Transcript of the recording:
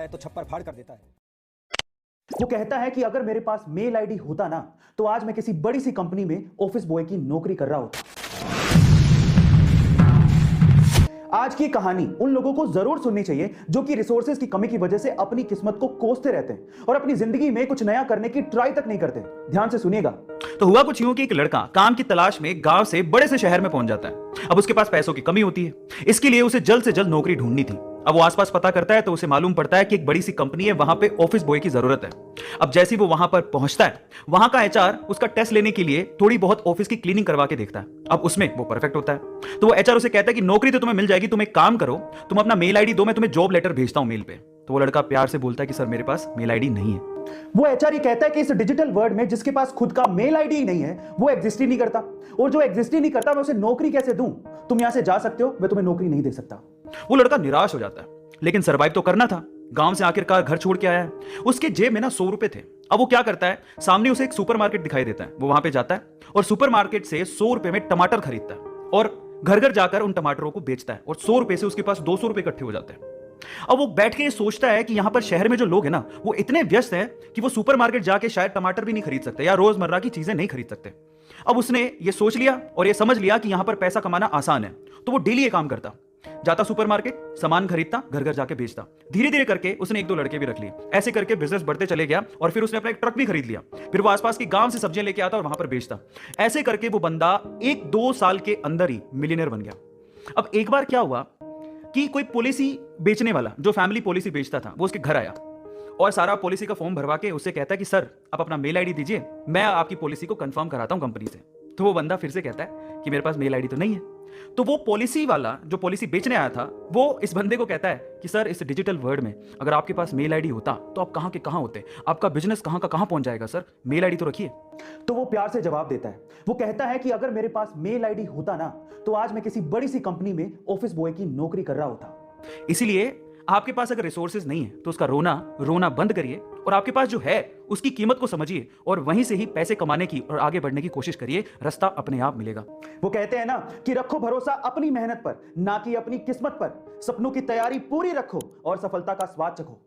है तो छप्पर फाड़ कर देता है। वो कहता है कि अगर मेरे पास मेल आईडी होता ना तो आज मैं किसी बड़ी सी कंपनी में ऑफिस बॉय की नौकरी कर रहा होता। आज की कहानी उन लोगों को जरूर सुननी चाहिए जो कि रिसोर्सेज की कमी की वजह से अपनी किस्मत को कोसते रहते हैं और अपनी जिंदगी में कुछ नया करने की ट्राई तक नहीं करते। ध्यान से सुनिएगा। तो हुआ कुछ यूं कि एक लड़का काम की तलाश में गांव से बड़े से शहर में पहुंच जाता है। अब उसके पास पैसों की कमी होती है, इसके लिए उसे जल्द से जल्द नौकरी ढूंढनी थी। अब वो आसपास पता करता है तो उसे मालूम पड़ता है कि एक बड़ी सी कंपनी है, वहां पे ऑफिस बॉय की जरूरत है। अब जैसे ही वो वहां पर पहुंचता है, वहां का एचआर उसका टेस्ट लेने के लिए थोड़ी बहुत ऑफिस की क्लीनिंग करवा के देखता है। अब उसमें वो परफेक्ट होता है तो वो एचआर उसे कहता है कि नौकरी तो तुम्हें मिल जाएगी, तुम एक काम करो, तुम अपना मेल आईडी दो, मैं तुम्हें जॉब लेटर भेजता हूं मेल पे। तो वो लड़का प्यार से बोलता है कि सर मेरे पास मेल आईडी नहीं है। वो एचआर कहता है कि इस डिजिटल वर्ल्ड में जिसके पास खुद का मेल आईडी ही नहीं है वो एग्जिस्ट ही नहीं करता, और जो एग्जिस्ट ही नहीं करता मैं उसे नौकरी कैसे दूं? तुम यहां से जा सकते हो, मैं तुम्हें नौकरी नहीं दे सकता। वो लड़का निराश हो जाता है, लेकिन सरवाइव तो करना था। गांव से आखिरकार घर छोड़ के आया है। उसके जेब में ना 100 रुपए थे। अब वो क्या करता है, सामने उसे एक सुपरमार्केट दिखाई देता है, वो वहां पे जाता है और सुपरमार्केट से 100 रुपए में टमाटर खरीदता है और घर घर जाकर उन टमाटरों को बेचता है और 100 रुपए से उसके पास 200 रुपए इकट्ठे हो जाते हैं। अब वो बैठ के सोचता है कि यहां पर शहर में जो लोग हैं ना वो इतने व्यस्त हैं कि वो सुपरमार्केट जाके शायद टमाटर भी नहीं खरीद सकते या रोजमर्रा की चीजें नहीं खरीद सकते। अब उसने ये सोच लिया और ये समझ लिया कि यहां पर पैसा कमाना आसान है, तो वो डेली ये काम करता, जाता सुपरमार्केट, सामान खरीदता, घर घर जाके बेचता। धीरे धीरे करके उसने 1-2 लड़के भी रख लिए। ऐसे करके बिजनेस बढ़ते चले गया और फिर उसने अपना एक ट्रक भी खरीद लिया। फिर वो आसपास के गांव से सब्जियां लेके आता और वहां पर बेचता। ऐसे करके वो बंदा 1-2 साल के अंदर ही मिलियनर बन गया। अब एक बार क्या हुआ कि कोई पॉलिसी बेचने वाला जो फैमिली पॉलिसी बेचता था वो उसके घर आया और सारा पॉलिसी का फॉर्म भरवा के उससे कहता है कि सर आप अपना मेल आईडी दीजिए, मैं आपकी पॉलिसी को कंफर्म कराता हूं कंपनी से। तो वो बंदा फिर से कहता है कि मेरे पास मेल आईडी तो नहीं है। तो वो पॉलिसी वाला जो पॉलिसी बेचने आया था वो इस बंदे को कहता है कि सर इस डिजिटल वर्ल्ड में अगर आपके पास मेल आईडी होता तो आप कहां के कहां होते, आपका बिजनेस कहां का कहां पहुंच जाएगा, सर मेल आईडी तो रखिए। तो वो प्यार से जवाब देता है। वो कहता है कि अगर मेरे पास मेल आईडी होता ना तो आज मैं किसी बड़ी सी कंपनी में ऑफिस बॉय की नौकरी कर रहा होता। इसीलिए आपके पास अगर रिसोर्सेज नहीं है तो उसका रोना बंद करिए और आपके पास जो है उसकी कीमत को समझिए और वहीं से ही पैसे कमाने की और आगे बढ़ने की कोशिश करिए, रास्ता अपने आप मिलेगा। वो कहते हैं ना कि रखो भरोसा अपनी मेहनत पर, ना कि अपनी किस्मत पर। सपनों की तैयारी पूरी रखो और सफलता का स्वाद चखो।